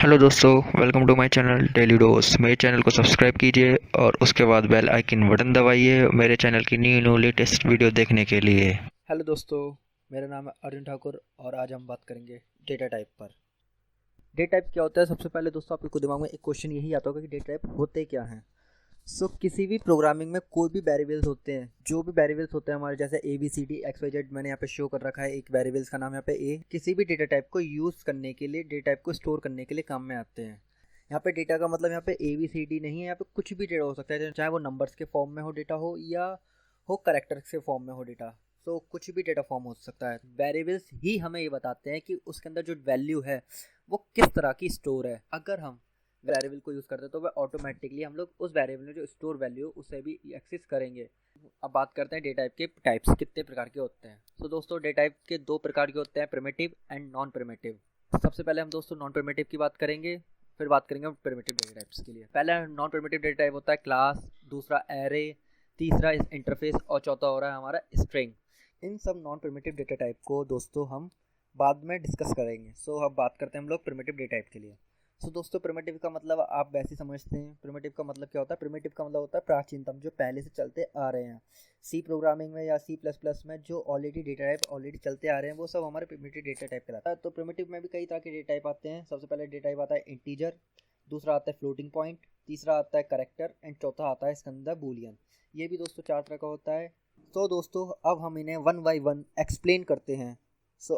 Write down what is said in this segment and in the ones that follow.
Hello दोस्तों, welcome to my channel daily dose. मेरे channel को सब्सक्राइब कीजिए और उसके बाद बेल आइकन बटन दबाइए मेरे चैनल की न्यू न्यू लेटेस्ट वीडियो देखने के लिए। हेलो दोस्तों, मेरा नाम है अर्जुन ठाकुर और आज हम बात करेंगे डेटा टाइप पर। डेटा टाइप क्या होता है? सबसे पहले दोस्तों आपके दिमाग में एक क्वेश्चन यही आता होगा कि डेटा टाइप होते क्या हैं। किसी भी प्रोग्रामिंग में कोई भी वेरिएबल्स होते हैं, जो भी वेरिएबल्स होते हैं हमारे, जैसे A B C D X Y Z, मैंने यहाँ पे शो कर रखा है एक वेरिएबल्स का नाम यहाँ पे ए। किसी भी डेटा टाइप को यूज़ करने के लिए, डेटा टाइप को स्टोर करने के लिए काम में आते हैं। यहाँ पे डेटा का मतलब यहाँ पे ए बी सी डी नहीं है, यहाँ पे कुछ भी डेटा हो सकता है, चाहे वो नंबर्स के फॉर्म में हो डेटा हो या हो करेक्टर्स के फॉर्म में हो डेटा। कुछ भी डेटा फॉर्म हो सकता है। वेरिएबल्स ही हमें ये बताते हैं कि उसके अंदर जो वैल्यू है वो किस तरह की स्टोर है। अगर हम वेरिएबल को यूज़ करते हैं तो वह ऑटोमेटिकली हम लोग उस वेरिएबल में जो स्टोर वैल्यू उसे भी एक्सेस करेंगे। अब बात करते हैं डेटा टाइप के टाइप्स कितने प्रकार के होते हैं। दोस्तों, डेटा टाइप के दो प्रकार के होते हैं, प्रिमिटिव एंड नॉन प्रिमिटिव। सबसे पहले हम दोस्तों नॉन प्रिमिटिव की बात करेंगे, फिर बात करेंगे हम प्रिमिटिव डेटा टाइप्स के लिए। पहला नॉन प्रिमिटिव डेटा टाइप होता है क्लास, दूसरा एरे, तीसरा इंटरफेस और चौथा हो रहा है हमारा स्ट्रिंग। इन सब नॉन प्रिमिटिव डेटा टाइप को दोस्तों हम बाद में डिस्कस करेंगे। अब बात करते हैं हम लोग प्रिमिटिव डेटा टाइप के लिए। दोस्तों, प्रिमिटिव का मतलब आप वैसे ही समझते हैं। प्रिमिटिव का मतलब क्या होता है? प्रिमिटिव का मतलब होता है प्राचीनतम, जो पहले से चलते आ रहे हैं। सी प्रोग्रामिंग में या सी प्लस प्लस में जो ऑलरेडी डेटा टाइप ऑलरेडी चलते आ रहे हैं वो सब हमारे प्रिमिटिव डेटा टाइप कहलाता है। तो प्रिमिटिव में भी कई तरह के डेटा टाइप आते हैं। सबसे पहले डेटा टाइप आता है इंटीजर, दूसरा आता है फ्लोटिंग पॉइंट, तीसरा आता है करेक्टर एंड चौथा आता है इसके अंदर बूलियन। ये भी दोस्तों चार तरह का होता है। दोस्तों, अब हम इन्हें वन बाई वन एक्सप्लेन करते हैं।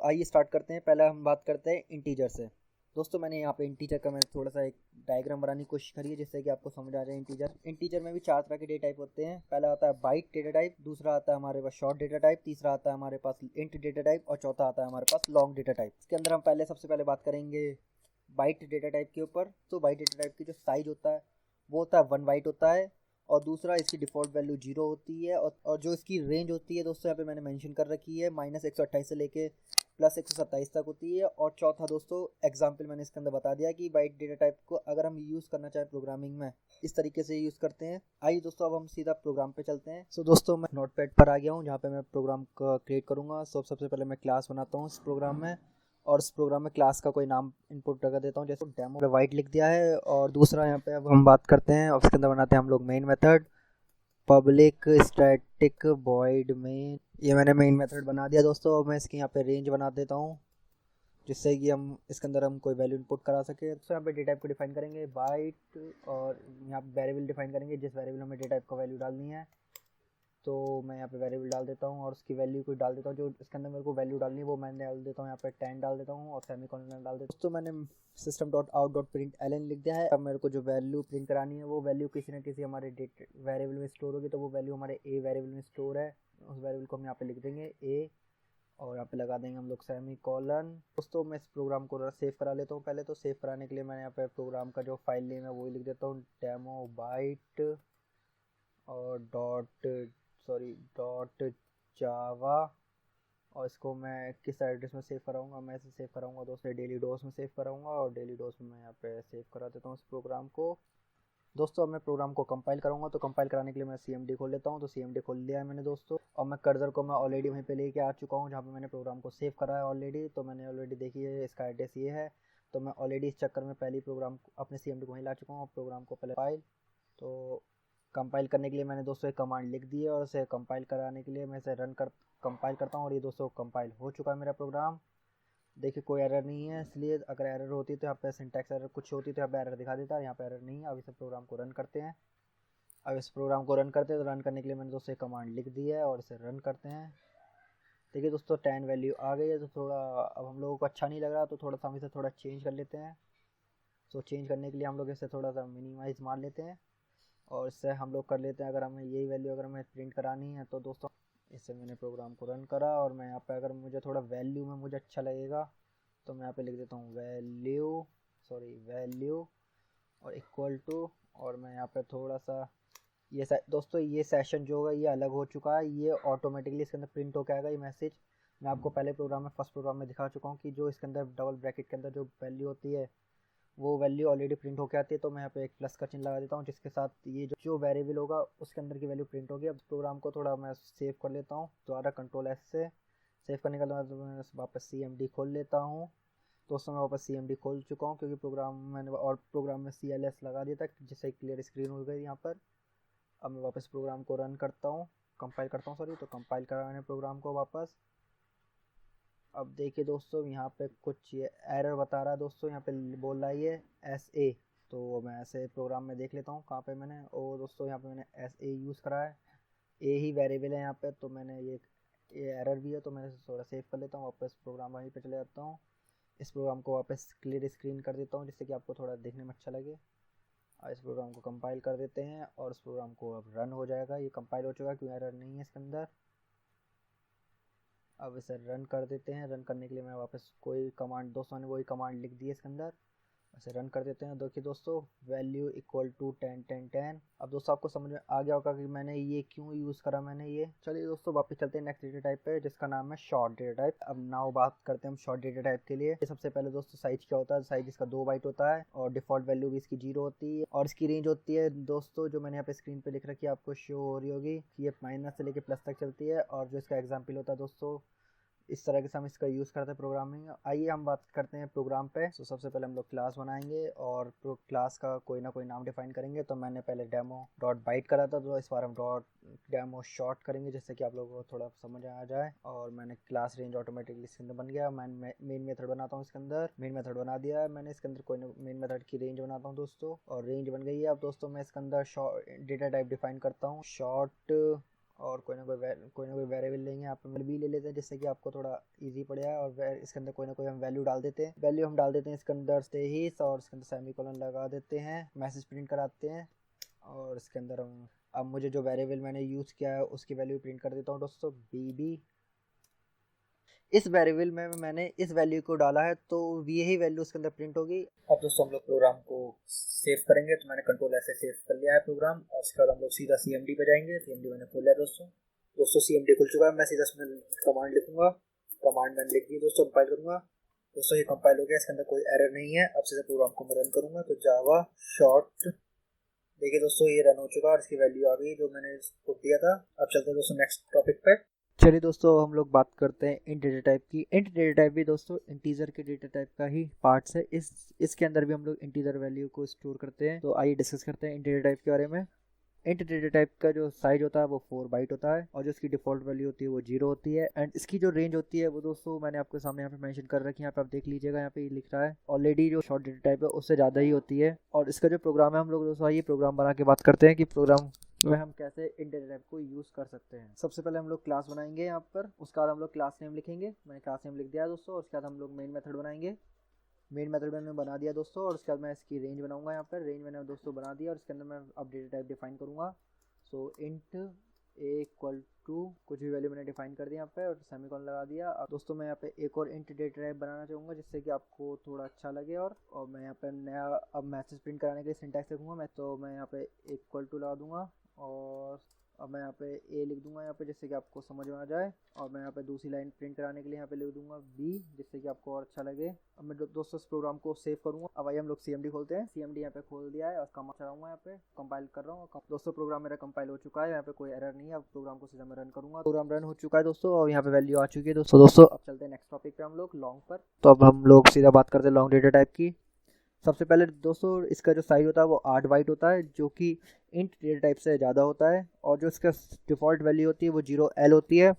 आइए स्टार्ट करते हैं। पहले हम बात करते हैं इंटीजर से। दोस्तों, मैंने यहाँ पे इंटीजर का मैंने थोड़ा सा एक डायग्राम बनाने की कोशिश करी है जिससे कि आपको समझ आ जाए। इंटीजर में भी चार तरह के डेटा टाइप होते हैं। पहला आता है बाइट डेटा टाइप, दूसरा आता है हमारे पास शॉर्ट डेटा टाइप, तीसरा आता है हमारे पास इंट डेटा टाइप और चौथा आता है हमारे पास लॉन्ग डेटा टाइप। इसके अंदर हम पहले सबसे पहले बात करेंगे बाइट डेटा टाइप के ऊपर। बाइट डेटा टाइप की जो साइज होता है वो होता है 1 बाइट होता है, और दूसरा इसकी डिफ़ॉल्ट वैल्यू 0 होती है, और जो इसकी रेंज होती है दोस्तों यहाँ पे मैंने मेंशन कर रखी है, -128 से लेके +127 तक होती है। और चौथा दोस्तों एग्जांपल मैंने इसके अंदर बता दिया कि बाइट डेटा टाइप को अगर हम यूज़ करना चाहें प्रोग्रामिंग में, इस तरीके से यूज़ करते हैं। आइए दोस्तों, अब हम सीधा प्रोग्राम पे चलते हैं। दोस्तों, मैं नोटपैड पर आ गया हूँ जहाँ पे मैं प्रोग्राम का क्रिएट करूँगा। सबसे पहले मैं क्लास बनाता हूँ इस प्रोग्राम में, और इस प्रोग्राम में क्लास का कोई नाम इनपुट कर देता हूँ, जैसे डेमो पे वाइट लिख दिया है। और दूसरा यहाँ पे अब हम बात करते हैं और इसके अंदर बनाते हैं हम लोग main method, public static void main. ये मैंने मेन मेथड बना दिया दोस्तों। और मैं इसकी यहाँ पे रेंज बना देता हूँ जिससे कि हम इसके अंदर हम कोई वैल्यू इनपुट करा सके। यहाँ पे डेटा टाइप को डिफाइन करेंगे बाइट, और यहाँ पे वेरिएबल डिफाइन करेंगे जिस वेरिएबल में डेटा टाइप का वैल्यू डालनी है। मैं यहाँ पे वेरिएबल डाल देता हूँ और उसकी वैल्यू को डाल देता हूँ, जो इसके अंदर मेरे को वैल्यू डालनी है वो मैं डाल देता हूँ यहाँ पे 10 डाल देता हूँ और सेमीकोलन डाल देता हूँ। मैंने system dot out dot print L N लिख दिया है। अब मेरे को जो वैल्यू प्रिंट करानी है वो वैल्यू किसी न किसी हमारे वेरिएबल में स्टोर होगी। तो वो वैल्यू हमारे ए वेरिएबल में स्टोर है, उस वेरिएबल को हम यहाँ पे लिख देंगे ए, और यहाँ पे लगा देंगे हम लोग सेमी कॉलन। मैं इस प्रोग्राम को सेव करा लेता हूँ। पहले तो सेव कराने के लिए मैंने यहाँ पे प्रोग्राम का जो फाइल नेम है वो लिख देता हूँ, डेमो बाइट और डॉट जावा। और इसको मैं किस एड्रेस में सेव कराऊंगा? मैं इसे सेव कराऊंगा दोस्तों डेली डोस में सेव कराऊंगा, और डेली डोस में मैं यहाँ पे सेव करा देता हूँ इस प्रोग्राम को। दोस्तों, अब मैं प्रोग्राम को कंपाइल करूंगा, तो कंपाइल कराने के लिए मैं CMD खोल लेता हूँ। CMD खोल लिया है मैंने दोस्तों, और मैं कर्सर को मैं ऑलरेडी वहीं पे लेके आ चुका हूँ जहाँ पे मैंने प्रोग्राम को सेव करा है ऑलरेडी। तो मैंने ऑलरेडी देखी है इसका एड्रेस ये है। तो मैं ऑलरेडी इस चक्कर में पहले ही प्रोग्राम अपने CMD को वहीं ला चुका हूँ। प्रोग्राम को पहले फाइल, तो कंपाइल करने के लिए मैंने दोस्तों एक कमांड लिख दी है, और इसे कंपाइल कराने के लिए मैं इसे कंपाइल करता हूँ। और ये दोस्तों कंपाइल हो चुका है मेरा प्रोग्राम। देखिए कोई एरर नहीं है, इसलिए अगर एरर होती तो यहाँ पे सिंटैक्स एरर कुछ होती तो यहाँ पे एरर दिखा देता है, यहाँ पे एरर नहीं है। अब इस प्रोग्राम को रन करते हैं। अब इस प्रोग्राम को रन करते हैं, तो रन करने के लिए मैंने दोस्तों एक कमांड लिख दी है और इसे रन करते हैं। देखिए दोस्तों 10 वैल्यू आ गई है। तो थोड़ा अब हम लोगों को अच्छा नहीं लग रहा, तो थोड़ा सा हम इसे थोड़ा चेंज कर लेते हैं। चेंज करने के लिए हम लोग इसे थोड़ा सा मिनिमाइज मार लेते हैं, और इससे हम लोग कर लेते हैं, अगर हमें यही वैल्यू अगर हमें प्रिंट करानी है तो दोस्तों इससे मैंने प्रोग्राम को रन करा। और मैं यहाँ पे अगर मुझे थोड़ा वैल्यू में मुझे अच्छा लगेगा तो मैं यहाँ पे लिख देता हूँ वैल्यू और इक्वल टू। और मैं यहाँ पे थोड़ा सा दोस्तों ये सेशन जो होगा ये अलग हो चुका है, ये ऑटोमेटिकली इसके अंदर प्रिंट होकर आएगा ये मैसेज। मैं आपको पहले प्रोग्राम में फर्स्ट प्रोग्राम में दिखा चुका हूँ कि जो इसके अंदर डबल ब्रैकेट के अंदर जो वैल्यू होती है वो वैल्यू ऑलरेडी प्रिंट होके आती है। तो मैं यहाँ पे एक प्लस का चिन्ह लगा देता हूँ जिसके साथ ये जो वेरिएबल होगा उसके अंदर की वैल्यू प्रिंट होगी। अब प्रोग्राम को थोड़ा मैं सेव कर लेता हूँ दोबारा कंट्रोल S से। सेव करने के बाद मैं वापस CMD खोल लेता हूँ, दोस्तों मैं वापस CMD खोल चुका हूँ क्योंकि प्रोग्राम में CLS लगा दिया था जिससे क्लियर स्क्रीन हो गई यहाँ पर। अब मैं वापस प्रोग्राम को रन करता हूँ, कंपाइल करता हूँ सॉरी। तो कंपाइल करा मैंने प्रोग्राम को वापस। अब देखिए दोस्तों यहाँ पे कुछ ये एरर बता रहा है दोस्तों, यहाँ पे बोल रहा है ये SA। तो मैं ऐसे प्रोग्राम में देख लेता हूँ कहाँ पे मैंने, ओ दोस्तों यहाँ पे मैंने SA यूज़ करा है। ए ही वेरिएबल है यहाँ पे, तो मैंने ये एरर भी है तो मैं थोड़ा सेव कर लेता हूँ। वापस प्रोग्राम वहीं पे चले जाता हूँ। इस प्रोग्राम को वापस क्लियर स्क्रीन कर देता हूँ जिससे कि आपको थोड़ा देखने में अच्छा लगे। इस प्रोग्राम को कंपाइल कर देते हैं और इस प्रोग्राम को अब रन हो जाएगा। ये कंपाइल हो चुका है, कोई एरर नहीं है इसके अंदर। अब इसे रन कर देते हैं। रन करने के लिए मैं वापस कोई कमांड, दोस्तों ने वही कमांड लिख दी है इसके अंदर। इसे रन कर देते हैं। देखिए दोस्तों वैल्यू इक्वल टू 10 10 10। अब दोस्तों आपको समझ में आ गया होगा कि मैंने ये क्यों यूज़ करा मैंने ये। चलिए दोस्तों वापस चलते हैं नेक्स्ट डेटा टाइप पे जिसका नाम है शॉर्ट डेटा टाइप। अब नाउ बात करते हैं हम शॉर्ट डेटा टाइप के लिए। सबसे पहले दोस्तों साइज क्या होता है, साइज इसका 2 बाइट होता है और डिफॉल्ट वैल्यू भी इसकी 0 होती है और इसकी रेंज होती है दोस्तों जो मैंने यहाँ पे स्क्रीन पे लिख रखी है आपको शो हो रही होगी कि ये माइनस से लेकर प्लस तक चलती है। और जो इसका एग्जाम्पल होता है दोस्तों इस तरह से हम इसका यूज़ करते हैं प्रोग्रामिंग। आइए हम बात करते हैं प्रोग्राम पे। तो सबसे पहले हम लोग क्लास बनाएंगे और क्लास का कोई ना कोई नाम डिफाइन करेंगे। तो मैंने पहले डेमो डॉट बाइट करा था, तो इस बार हम डॉट डेमो शॉर्ट करेंगे जिससे कि आप लोगों को थोड़ा समझ आ जाए। और मैंने क्लास रेंज ऑटोमेटिकली इसके अंदर बन गया। मैं मेन मेथड बनाता हूँ इसके अंदर, मेन मेथड बना दिया है मैंने। इसके अंदर कोई मेन मेथड की रेंज बनाता हूँ दोस्तों और रेंज बन गई है। अब दोस्तों मैं इसके अंदर डेटा टाइप डिफाइन करता हूँ शॉर्ट और कोई ना कोई वेरिएबल लेंगे। यहाँ पे भी ले लेते हैं जिससे कि आपको थोड़ा इजी पड़ेगा। और इसके अंदर कोई ना कोई हम वैल्यू डाल देते हैं। वैल्यू हम डाल देते हैं इसके अंदर से ही और इसके अंदर सेमीकोलन लगा देते हैं, मैसेज प्रिंट कराते हैं। और इसके अंदर हम अब मुझे जो वेरिएबल मैंने यूज़ किया है उसकी वैल्यू प्रिंट कर देता हूँ दोस्तों BB। इस वेरिएबल में मैंने इस वैल्यू को डाला है तो यही वैल्यू उसके अंदर प्रिंट होगी। अब दोस्तों हम लोग प्रोग्राम को सेव करेंगे। तो मैंने कंट्रोल ऐसे सेव कर लिया है प्रोग्राम और उसके बाद हम लोग सीधा CMD पे जाएंगे। CMD मैंने खोल लिया दोस्तों CMD खुल चुका है। मैं सीधा इसमें कमांड लिखूंगा, कमांड मैंने लिख दी दोस्तों, कंपाइल करूंगा। दोस्तों ये कंपाइल हो गया, इसके अंदर कोई एरर नहीं है। अब सीधा प्रोग्राम को मैं रन करूंगा। तो जावा शॉर्ट, देखिए दोस्तों ये रन हो चुका है और इसकी वैल्यू आ गई जो मैंने इसको दिया था। अब चलते हैं दोस्तों नेक्स्ट टॉपिक पे। चलिए दोस्तों हम लोग बात करते हैं इंट डेटा टाइप की। इंट डेटा टाइप भी दोस्तों इंटीजर के डेटा टाइप का ही पार्ट्स है। इसके अंदर भी हम लोग इंटीजर वैल्यू को स्टोर करते हैं। तो आइए डिस्कस करते हैं इंट डेटा टाइप के बारे में। इंट डेटा टाइप का जो साइज होता है वो 4 बाइट होता है और जो इसकी डिफॉल्ट वैल्यू होती है वो 0 होती है। एंड इसकी जो रेंज होती है वो दोस्तों मैंने आपके सामने यहाँ पे मेंशन कर रखी है। यहाँ पे आप देख लीजिएगा, यहाँ पे लिख रहा है ऑलरेडी जो शॉर्ट डेटा टाइप है उससे ज़्यादा ही होती है। और इसका जो प्रोग्राम है हम लोग दोस्तों आइए प्रोग्राम बना के बात करते हैं कि प्रोग्राम में हम कैसे इंट डेटा टाइप को यूज़ कर सकते हैं। सबसे पहले हम लोग क्लास बनाएंगे यहाँ पर, उसके बाद हम लोग क्लास नेम लिखेंगे। मैंने क्लास नेम लिख दिया दोस्तों। उसके बाद हम लोग मेन मेथड बनाएंगे। मेन मेथड मैंने बना दिया दोस्तों और उसके बाद मैं इसकी रेंज बनाऊंगा। यहाँ पर रेंज मैंने दोस्तों बना दिया और इसके अंदर मैं अब डेटा टाइप डिफाइन करूँगा। सो इंट ए इक्वल टू कुछ भी वैल्यू मैंने डिफाइन कर दिया यहाँ पे और सेमीकोलन लगा दिया। अब दोस्तों मैं यहाँ पे एक और इंट डेटा टाइप बनाना चाहूँगा जिससे कि आपको थोड़ा अच्छा लगे। और मैं यहाँ पे नया अब मैसेज प्रिंट कराने के लिए सिंटैक्स लिखूँगा मैं यहाँ पे इक्वल टू लगा दूँगा और अब मैं यहाँ पे ए लिख दूंगा यहाँ पे जिससे कि आपको समझ में आ जाए। और मैं यहाँ पे दूसरी लाइन प्रिंट कराने के लिए यहाँ पे लिख दूंगा B जिससे कि आपको और अच्छा लगे। अब मैं दोस्तों इस प्रोग्राम को सेव करूँगा। अब आइए हम लोग CMD खोलते हैं। CMD यहाँ पे खोल दिया है और कमांड चलाऊंगा, यहाँ पे कंपाइल कर रहा हूँ। दोस्तों प्रोग्राम मेरा कंपाइल हो चुका है, यहाँ पे कोई एरर नहीं है। अब प्रोग्राम को सीधा मैं रन करूँगा। प्रोग्राम रन हो चुका है दोस्तों और यहाँ पे वैल्यू आ चुकी है दोस्तों। अब चलते हैं नेक्स्ट टॉपिक पे हम लोग लॉन्ग पर। तो अब हम लोग सीधा बात करते हैं लॉन्ग डेटा टाइप की। सबसे पहले दोस्तों इसका जो साइज होता है वो 8 बाइट होता है जो कि इंट डेटा टाइप से ज़्यादा होता है। और जो इसका डिफ़ॉल्ट वैल्यू होती है वो 0L होती है।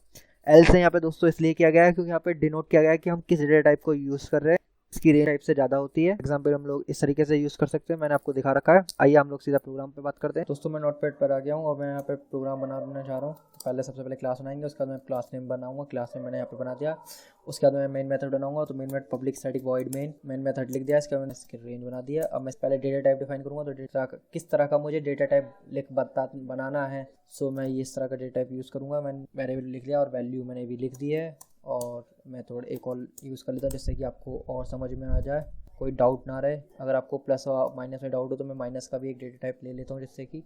L से यहाँ पे दोस्तों इसलिए किया गया है क्योंकि यहाँ पे डिनोट किया गया है कि हम किस डेटा टाइप को यूज़ कर रहे हैं। इसकी रेंज टाइप से ज़्यादा होती है। एग्जाम्पल हम लोग इस तरीके से यूज़ कर सकते हैं, मैंने आपको दिखा रखा है। आइए हम लोग सीधा प्रोग्राम पे बात करते हैं। दोस्तों मैं नोटपैड पर आ गया हूँ और मैं यहाँ पे प्रोग्राम बनाना चाह रहा हूँ। पहले सबसे पहले क्लास बनाएंगे, उसके बाद मैं क्लास नेम बनाऊंगा। क्लास नेम मैंने यहाँ पे बना दिया। उसके बाद मैं मेन मेथड बनाऊंगा। तो main method public static void main method लिख दिया। इसके बाद मैंने इसकी रेंज बना दिया। अब मैं पहले डेटा टाइप डिफाइन करूँगा। तो डेटा किस तरह का मुझे डेटा टाइप बनाना है। सो मैं इस तरह का डेटा टाइप यूज़ करूँगा। मैंने वेरिएबल लिख लिया और वैल्यू मैंने भी लिख दी है। और मैं थोड़ा एक और यूज़ कर लेता हूँ जिससे कि आपको और समझ में आ जाए, कोई डाउट ना रहे। अगर आपको प्लस और माइनस में डाउट हो तो मैं माइनस का भी एक डेटा टाइप ले लेता हूँ जिससे कि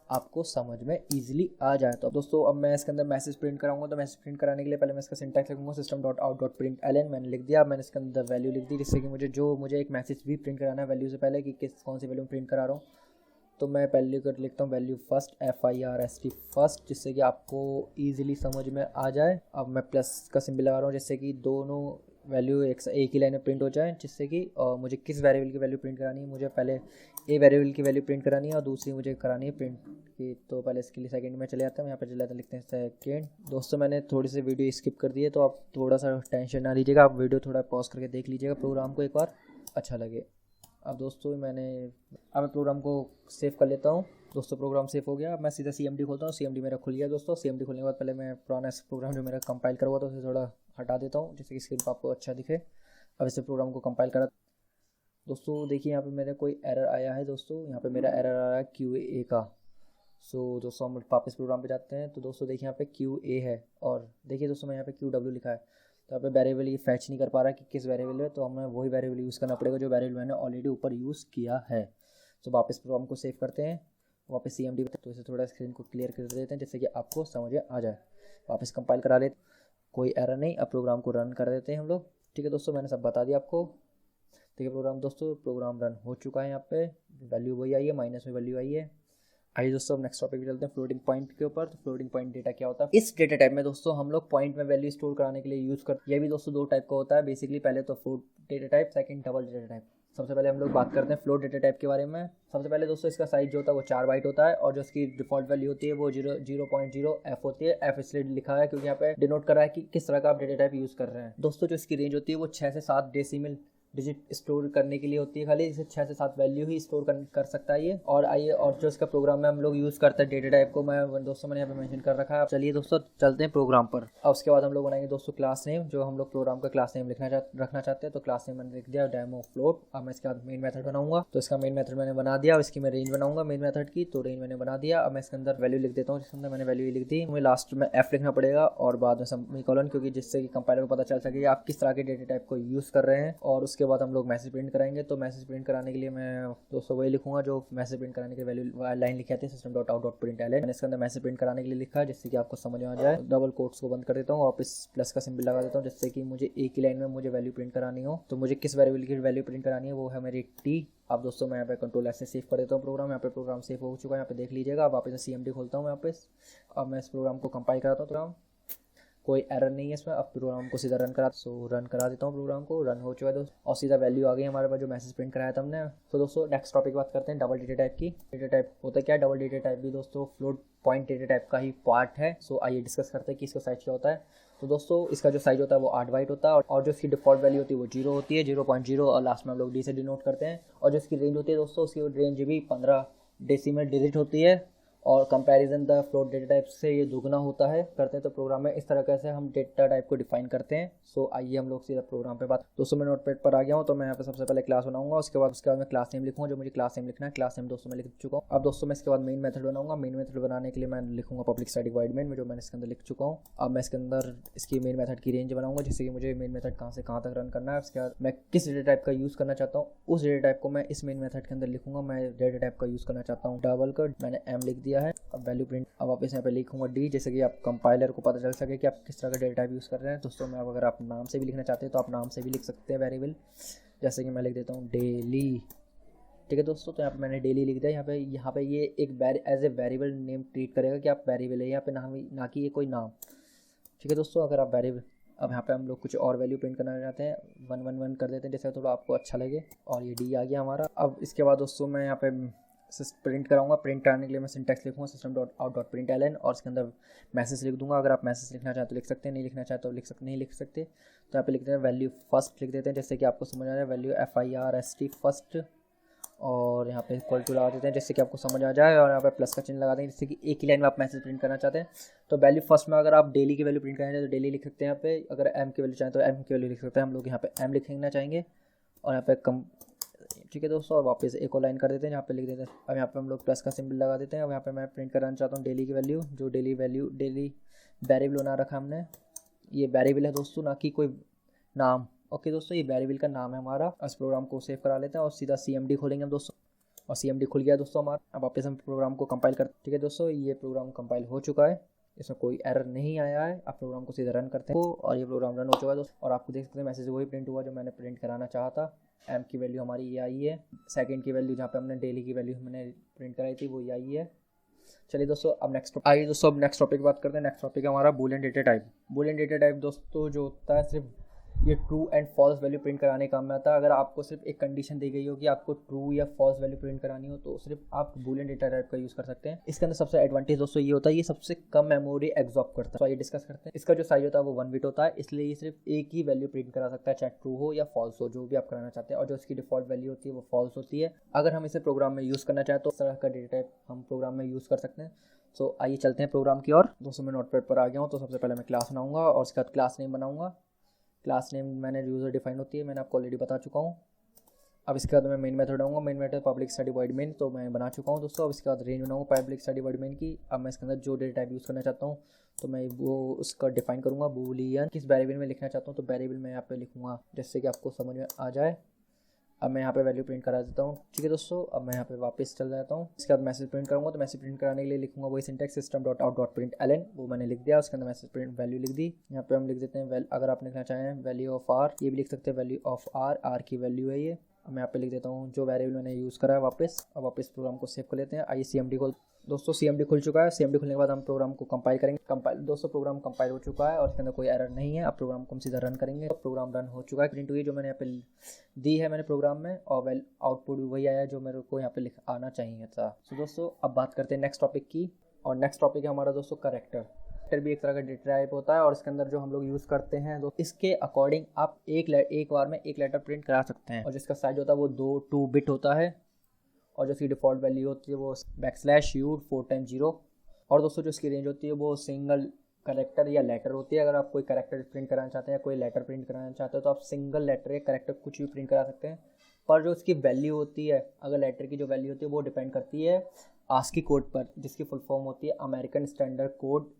आपको समझ में ईजिली आ जाए। तो दोस्तों अब मैं इसके अंदर मैसेज प्रिंट कराऊंगा। तो मैसेज प्रिंट कराने के लिए पहले मैं इसका सिंटैक्स लिखूंगा system.out.println। मैंने लिख दिया। मैंने इसके अंदर वैल्यू लिख दी जिससे कि मुझे एक मैसेज भी प्रिंट कराना है वैल्यू से पहले कि कौन सी वैल्यू में प्रिंट करा रहा हूँ। तो मैं पहले कर लिखता हूँ वैल्यू फर्स्ट FIRST फर्स्ट जिससे कि आपको ईजिली समझ में आ जाए। अब मैं प्लस का सिंबल लगा रहा हूँ जिससे कि दोनों वैल्यू एक ही लाइन में प्रिंट हो जाए, जिससे कि मुझे किस वेरिएबल की वैल्यू प्रिंट करानी है, मुझे पहले ए वेरिएबल की वैल्यू प्रिंट करानी है और दूसरी मुझे करानी है प्रिंट की। तो पहले इसके लिए सेकंड में चले जाते हैं, यहाँ पे चले जाते हैं, लिखते हैं सेकंड। दोस्तों मैंने थोड़ी सी वीडियो स्किप कर दी है, तो आप थोड़ा सा टेंशन ना लीजिएगा, आप वीडियो थोड़ा पॉज करके देख लीजिएगा प्रोग्राम को एक बार, अच्छा लगे। अब दोस्तों अब मैं प्रोग्राम को सेव कर लेता हूँ। दोस्तों प्रोग्राम सेव हो गया। अब मैं सीधा CMD खोलता हूँ। CMD मेरा खुल गया दोस्तों। CMD खुलने के बाद पहले मैं पुराना प्रोग्राम जो मेरा कंपाइल करा हुआ था उसे थोड़ा हटा देता हूँ, जिससे कि स्क्रीन पर आपको अच्छा दिखे। अब इसे प्रोग्राम को कंपाइल करा। दोस्तों देखिए यहाँ पे मेरा कोई एरर आया है। दोस्तों यहाँ पे मेरा एरर आया है QA का। दोस्तों हम वापस प्रोग्राम पे जाते हैं। तो दोस्तों देखिए यहाँ पे QA है, और देखिए दोस्तों मैं यहाँ पे QW लिखा है। तो यहाँ पे वेरिएबल ये फैच नहीं कर पा रहा कि किस वेरिएबल है, तो हमें वही वेरिएबल यूज़ करना पड़ेगा जो वेरिएबल मैंने ऑलरेडी ऊपर यूज़ किया है। तो वापस प्रोग्राम को सेव करते हैं, वापस CMD पे। तो इसे थोड़ा स्क्रीन को क्लियर कर देते हैं, जिससे कि आपको समझ आ जाए। वापस कंपाइल करा लेते, कोई एरर नहीं। अब प्रोग्राम को रन कर देते हैं हम लोग। ठीक है दोस्तों, मैंने सब बता दिया आपको। ठीक है प्रोग्राम रन हो चुका है। यहाँ पे वैल्यू वही आई है, माइनस में वैल्यू आई है। आइए दोस्तों अब नेक्स्ट टॉपिक पे चलते हैं, फ्लोटिंग पॉइंट के ऊपर। तो फ्लोटिंग पॉइंट डेटा क्या होता है? इस डेटा टाइप में दोस्तों हम लोग पॉइंट में वैल्यू स्टोर कराने के लिए यूज़ करते हैं। ये भी दोस्तों दो टाइप का होता है बेसिकली। पहले तो float data type, second double data type. सबसे पहले हम लोग बात करते हैं फ्लोट डेटा टाइप के बारे में। सबसे पहले दोस्तों इसका साइज जो होता है वो 4 बाइट होता है, और जो इसकी डिफॉल्ट वैल्यू होती है वो 0.0f होती है। f इसलिए लिखा है क्योंकि यहाँ पे डिनोट कर रहा है कि किस तरह का आप डेटा टाइप यूज़ कर रहे हैं। दोस्तों जो इसकी रेंज होती है वो 6 से 7 डेसिमल डिजिट स्टोर करने के लिए होती है खाली। इसे 6 से 7 वैल्यू ही स्टोर कर सकता है ये। और आइए, और जो इसका प्रोग्राम में हम लोग यूज़ करते हैं डेटा टाइप को, मैंने यहाँ पे मेंशन कर रखा है। चलिए दोस्तों चलते हैं प्रोग्राम पर। अब उसके बाद हम लोग बनाएंगे दोस्तों क्लास नेम, जो हम लोग प्रोग्राम का क्लास नेम रखना चाहते हैं। तो क्लास नेम मैंने लिख दिया डेमो फ्लोट। अब मैं इसके बाद मेन मेथड बनाऊंगा। तो इसका मेन मेथड मैंने बना दिया। इसकी मैं रेंज बनाऊंगा मेन मेथड की, तो रेंज मैंने बना दिया। अब मैं इसके अंदर वैल्यू लिख देता हूँ, जिसके अंदर मैंने वैल्यू लिख दी। मुझे लास्ट में f लिखना पड़ेगा और बाद में सेमीकोलन, क्योंकि जिससे कि कंपाइलर को पता चल सके आप किस तरह के डेटा टाइप को यूज़ कर रहे हैं। और उसके बाद हम लोग मैसेज प्रिंट कराएंगे। तो मैसेज प्रिंट कराने के लिए मैं दोस्तों वही लिखूंगा जो मैसेज प्रिंट कराने के वैल्यू लाइन लिखी आती है, system.out.println। मैंने इसके अंदर मैसेज प्रिंट कराने के लिए लिखा है, जिससे कि आपको समझ में आ जाए। डबल कोट्स को बंद कर देता हूँ, वापस प्लस का सिंबल लगा देता हूँ, जिससे कि मुझे एक ही लाइन में मुझे वैल्यू प्रिंट करानी हो। तो मुझे किस वेरिएबल की वैल्यू प्रिंट करानी है वो है मेरी t। अब दोस्तों मैं यहाँ पे कंट्रोल S से सेव कर देता हूँ प्रोग्राम। यहाँ पे प्रोग्राम सेव हो चुका है, यहाँ पे देख लीजिएगा। अब वापस CMD खोलता हूँ वापस। अब मैं इस प्रोग्राम को कंपाइल कराता हूँ। प्रोग्राम कोई एरर नहीं है इसमें। अब प्रोग्राम को सीधा रन करा देता हूँ। प्रोग्राम को रन हो चुका है दोस्तों, और सीधा वैल्यू आ गई हमारे पास जो मैसेज प्रिंट कराया था हमने। तो दोस्तों नेक्स्ट टॉपिक बात करते हैं डबल डेटा टाइप की। डेटा टाइप होता है क्या? डबल डेटा टाइप भी दोस्तों फ्लोट पॉइंट डेटा टाइप का ही पार्ट है। आइए डिस्कस करते हैं कि इसका साइज क्या होता है। तो दोस्तों इसका जो साइज होता है वो 8 बाइट होता है, और जो इसकी डिफॉल्ट वैल्यू होती है वो 0 होती है, 0.0, और लास्ट में हम लोग d से डिनोट करते हैं। और जो इसकी रेंज होती है दोस्तों, उसकी रेंज भी 15 डेसिमल डिजिट होती है, और comparison the float data type से ये दुगना होता है करते हैं। तो प्रोग्राम में इस तरह कैसे हम डेटा टाइप को डिफाइन करते हैं। आइए हम लोग सीधा प्रोग्राम पे बात। दोस्तों मैं नोटपैड पर आ गया हूँ। तो मैं यहाँ पे सबसे पहले क्लास बनाऊंगा, उसके बाद मैं क्लास नेम लिखूंगा, जो मुझे क्लास नेम लिखना है। क्लास नेम दोस्तों मैं लिख चुका हूँ। अब दोस्तों मैं इसके बाद मेन मेथड बनाऊंगा। मेन मेथड बनाने के लिए मैं लिखूंगा पब्लिक स्टैटिक वॉइड मेन, जो मैंने इसके अंदर लिख चुका हूँ। अब मैं इसके अंदर इसकी मेन मेथड की रेंज बनाऊंगा, जिससे कि मुझे मेन मेथड कहाँ से कहाँ तक रन करना है। उसके बाद मैं किस डेटा टाइप का यूज़ करना चाहता हूँ, उस डेटा टाइप को मैं इस मेन मेथड के अंदर लिखूंगा। मैं डेटा टाइप का यूज़ करना चाहता हूँ डबल का, मैंने m लिख दिया है। अब वैल्यू प्रिंट, अब वापस यहाँ पे लिखूंगा d, जैसे कि आप कंपाइलर को पता चल सके कि आप किस तरह का डेटा टाइप यूज़ कर रहे हैं। दोस्तों मैं अगर आप नाम से भी लिखना चाहते हैं तो आप नाम से भी लिख सकते हैं वेरिएबल, जैसे कि मैं लिख देता हूँ डेली। ठीक है दोस्तों, तो यहाँ पे मैंने डेली लिख दिया। यहाँ पे ये एक as a variable name treat करेगा कि आप वेरिएबल है यहाँ पे, ना कि ये कोई नाम। ठीक है दोस्तों, अगर आप वेरिएबल, अब यहाँ पे हम लोग कुछ और वैल्यू प्रिंट करना चाहते हैं, 111 कर देते हैं, जैसे थोड़ा आपको अच्छा लगे। और ये d आ गया हमारा। अब इसके बाद दोस्तों मैं यहाँ पे प्रिंट कराऊंगा। प्रिंट कराने के लिए मैं सिंटैक्स लिखूंगा system.out.println, और इसके अंदर मैसेज लिख दूंगा। अगर आप मैसेज लिखना चाहते तो लिख सकते हैं, नहीं लिखना चाहते तो नहीं लिख सकते। तो यहाँ पे लिखते हैं वैल्यू फर्स्ट लिख देते हैं, जैसे कि आपको समझ आ जाए। वैल्यू FIRST फर्स्ट, और यहाँ पे इक्वल टू लगा देते हैं, जिससे कि आपको समझ आ जाए। और यहाँ पे प्लस का चिन्ह लगा देंगे, जिससे कि एक ही लाइन में आप मैसेज प्रिंट करना चाहते हैं। तो वैल्यू फर्स्ट में अगर आप डेली की वैल्यू प्रिंट करना चाहते हैं तो डेली लिख सकते हैं यहाँ पे। अगर m की वैल्यू चाहें तो m की वैल्यू लिख सकते हैं। हम लोग यहाँ पे m लिखना चाहेंगे, और यहाँ पे कम। ठीक है दोस्तों, और वापस एक और लाइन कर देते हैं, यहाँ पे लिख देते हैं। अब यहाँ पे हम लोग प्लस का सिंबल लगा देते हैं। अब यहाँ पे मैं प्रिंट कराना चाहता हूँ डेली की वैल्यू, जो डेली वेरिएबल बना रखा हमने। ये वेरिएबल है दोस्तों, ना कि कोई नाम। ओके दोस्तों, ये वेरिएबल का नाम है हमारा। इस प्रोग्राम को सेव करा लेते हैं और सीधा CMD खोलेंगे हम दोस्तों, और CMD खुल गया दोस्तों हमारा। अब वापस हम प्रोग्राम को कंपाइल करते हैं। ठीक है दोस्तों, ये प्रोग्राम कंपाइल हो चुका है, इसमें कोई एरर नहीं आया है। आप प्रोग्राम को सीधा रन करते हैं, और ये प्रोग्राम रन हो चुका है दोस्तों। और आपको देख सकते हैं मैसेज वही प्रिंट हुआ जो मैंने प्रिंट कराना चाहा था। m की वैल्यू हमारी ये आई है, सेकंड की वैल्यू जहाँ पे हमने डेली की वैल्यू मैंने प्रिंट कराई थी वो ये आई है। चलिए दोस्तों, अब नेक्स्ट टॉपिक बात करते हैं। नेक्स्ट टॉपिक है हमारा Boolean data type. Boolean data type दोस्तों जो होता है, सिर्फ ये true and false value print कराने काम में आता है। अगर आपको सिर्फ एक कंडीशन दी गई हो कि आपको ट्रू या फॉल्स वैल्यू प्रिंट करानी हो तो सिर्फ आप बूलियन डेटा टाइप का यूज़ कर सकते हैं। इसके अंदर सबसे एडवांटेज दोस्तों ये होता है, ये सबसे कम मेमोरी एब्जॉर्ब करता है। तो आइए डिस्कस करते हैं। इसका जो साइज होता है वो 1 बिट होता है, इसलिए ये सिर्फ एक ही वैल्यू प्रिंट करा सकता है, चाहे ट्रू हो या फॉल्स हो, जो भी आप कराना चाहते हैं। और जो इसकी डिफॉल्ट वैल्यू होती है वो फॉल्स होती है। अगर हम इसे प्रोग्राम में यूज़ करना चाहें तो इस तरह का डेटा टाइप हम प्रोग्राम में यूज़ कर सकते हैं। सो आइए चलते हैं प्रोग्राम की ओर। दोस्तों मैं नोटपैड पर आ गया हूँ। तो सबसे पहले मैं क्लास बनाऊंगा और उसके बाद क्लास नेम बनाऊंगा। क्लास नेम मैंने यूज़र डिफाइन होती है, मैंने आपको ऑलरेडी बता चुका हूँ। अब इसके बाद मैं मेन मेथड आऊँगा। Main method public study void main, तो मैं बना चुका हूँ दोस्तों। अब इसके बाद रेंज बनाऊँगा पब्लिक स्टडी वॉइड मेन की। अब मैं इसके अंदर जो डेटा टाइप यूज़ करना चाहता हूँ तो मैं वो उसका डिफाइन करूँगा। बूलियन किस वेरिएबल में लिखना चाहता हूँ तो वेरिएबल मैं यहाँ पे लिखूँगा, जिससे कि आपको समझ में आ जाए। अब मैं यहाँ पे वैल्यू प्रिंट करा देता हूँ। ठीक है दोस्तों, अब मैं यहाँ पे वापस चल जाता हूँ। इसके बाद मैसेज प्रिंट करूँगा, तो मैसेज प्रिंट कराने के लिए लिखूँगा वही सिंटैक्स system.out.println, वो मैंने लिख दिया। उसके अंदर मैसेज प्रिंट वैल्यू लिख दी। यहाँ पे हम लिख देते हैं अगर आप लिखना चाहें वैल्यू ऑफ आर, ये भी लिख सकते हैं वैल्यू ऑफ आर की वैल्यू है ये। अब मैं यहाँ पे लिख देता हूँ जो वेरिएबल मैंने यूज़ करा है वापस। अब वापस प्रोग्राम को सेव कर लेते हैं। आइए CMD को, दोस्तों CMD खुल चुका है। CMD खुलने के बाद हम प्रोग्राम को कंपाइल करेंगे। कंपाइल दोस्तों प्रोग्राम कंपाइल हो चुका है और इसके अंदर कोई एरर नहीं है। अब प्रोग्राम को हम सीधा रन करेंगे। अब प्रोग्राम रन हो चुका है, प्रिंट हुई जो मैंने यहाँ पे दी है मैंने प्रोग्राम में, और आउटपुट भी वही आया जो मेरे को यहाँ पे आना चाहिए था। तो दोस्तों अब बात करते हैं नेक्स्ट टॉपिक की, और नेक्स्ट टॉपिक है हमारा दोस्तों करेक्टर। करेक्टर भी एक तरह का डेटा टाइप होता है और इसके अंदर जो हम लोग यूज़ करते हैं तो इसके अकॉर्डिंग आप एक बार में एक लेटर प्रिंट करा सकते हैं। और जिसका साइज होता है वो 2 बिट होता है, और जो इसकी डिफ़ॉल्ट वैल्यू होती है वो \u 4x0। और दोस्तों जो इसकी रेंज होती है वो सिंगल करेक्टर या लेटर होती है। अगर आप कोई करेक्टर प्रिंट कराना चाहते हैं या कोई लेटर प्रिंट कराना चाहते हो तो आप सिंगल लेटर या करेक्टर कुछ भी प्रिंट करा सकते हैं। पर जो इसकी वैल्यू होती है, अगर लेटर की जो वैल्यू होती है वो डिपेंड करती है ASCII कोड पर, जिसकी फुल फॉर्म होती है American standard code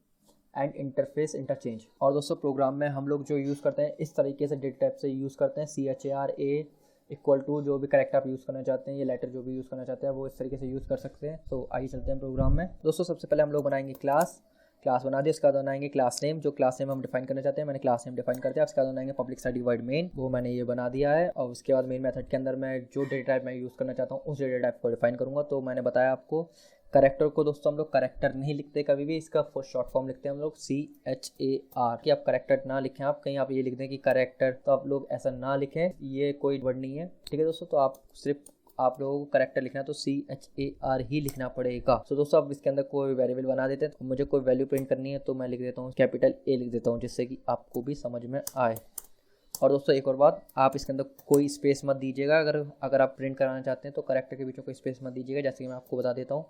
and interface interchange. और दोस्तों प्रोग्राम में हम लोग जो यूज़ करते हैं इस तरीके से डेटा टाइप से यूज़ करते हैं, CHARA = जो भी करेक्टर आप यूज़ करना चाहते हैं, ये लेटर जो भी यूज़ करना चाहते हैं वो इस तरीके से यूज़ कर सकते हैं। तो आइए चलते हैं प्रोग्राम में। दोस्तों सबसे पहले हम लोग बनाएंगे क्लास बना दिया। इसका बनाएंगे क्लास नेम, जो क्लास नेम हम डिफाइन करना चाहते हैं मैंने क्लास नेम डिफाइन कर दिया। उसके बाद बनाएंगे पब्लिक स्टडी वॉइड मेन, वो मैंने ये बना दिया है। और उसके बाद मेन मेथड के अंदर मैं जो डेटा टाइप मैं यूज़ करना चाहता हूँ उस डेटा टाइप को डिफाइन करूँगा। तो मैंने बताया आपको करेक्टर को दोस्तों हम लोग करेक्टर नहीं लिखते कभी भी, इसका शॉर्ट फॉर्म लिखते हैं हम लोग CHAR, कि आप करेक्टर ना लिखें। आप कहीं आप ये लिख दें कि करेक्टर, तो आप लोग ऐसा ना लिखें, ये कोई वर्ड नहीं है। ठीक है दोस्तों, तो आप सिर्फ आप लोगों को करेक्टर लिखना है तो CHAR ही लिखना पड़ेगा। तो दोस्तों अब इसके अंदर कोई वेरिएबल बना देते हैं। तो मुझे कोई वैल्यू प्रिंट करनी है तो मैं लिख देता हूँ कैपिटल A लिख देता हूँ, जिससे कि आपको भी समझ में आए। और दोस्तों एक और बात, आप इसके अंदर कोई स्पेस मत दीजिएगा। अगर आप प्रिंट कराना चाहते हैं तो करेक्टर के बीच में कोई स्पेस मत दीजिएगा। जैसे कि मैं आपको बता देता हूँ,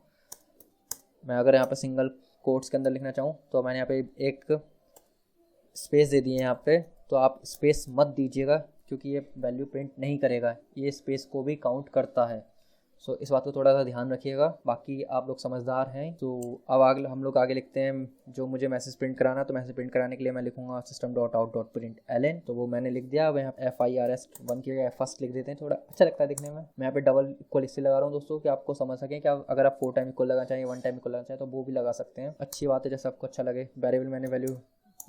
मैं अगर यहाँ पे सिंगल कोट्स के अंदर लिखना चाहूँ तो मैंने यहाँ पे एक स्पेस दे दिए यहाँ पे, तो आप स्पेस मत दीजिएगा क्योंकि ये वैल्यू प्रिंट नहीं करेगा, ये स्पेस को भी काउंट करता है। सो इस बात को थोड़ा सा ध्यान रखिएगा। बाकी आप लोग समझदार हैं। तो अब हम लोग आगे लिखते हैं जो मुझे मैसेज प्रिंट कराना। तो मैसेज प्रिंट कराने के लिए मैं लिखूंगा system.out.println, तो वो मैंने लिख दिया। अब यहाँ FIRS1 की फर्स्ट लिख देते हैं, थोड़ा अच्छा लगता है दिखने में। मैं यहाँ पे डबल इक्वल इसलिए लगा रहा हूँ दोस्तों कि आपको समझ सकें कि अगर आप 4 टाइम इक्वल लगाना चाहिए, 1 टाइम इक्वल लगाना चाहिए तो वो भी लगा सकते हैं। अच्छी बात है, जैसे आपको अच्छा लगे। वेरिएबल मैंने वैल्यू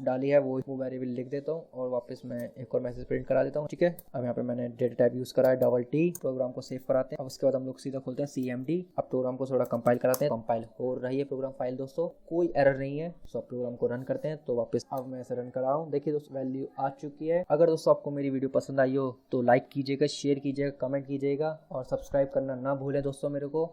डाली है वो वेरिएबल लिख देता हूँ और वापस मैं एक और मैसेज प्रिंट करा देता हूँ। ठीक है, अब यहाँ पे मैंने डेटा टाइप यूज़ करा है $T। प्रोग्राम को सेव कराते हैं। अब उसके बाद हम लोग सीधा खोलते हैं CMD। अब प्रोग्राम को थोड़ा कंपाइल कराते हैं। कंपाइल हो रही है प्रोग्राम फाइल दोस्तों, कोई एरर नहीं है। तो प्रोग्राम को रन करते हैं। तो वापस अब मैं इसे रन कर रहा हूँ। देखिए दोस्तों वैल्यू आ चुकी है। अगर दोस्तों आपको मेरी वीडियो पसंद आई हो तो लाइक कीजिएगा, शेयर कीजिएगा, कमेंट कीजिएगा और सब्सक्राइब करना ना भूलें दोस्तों मेरे को।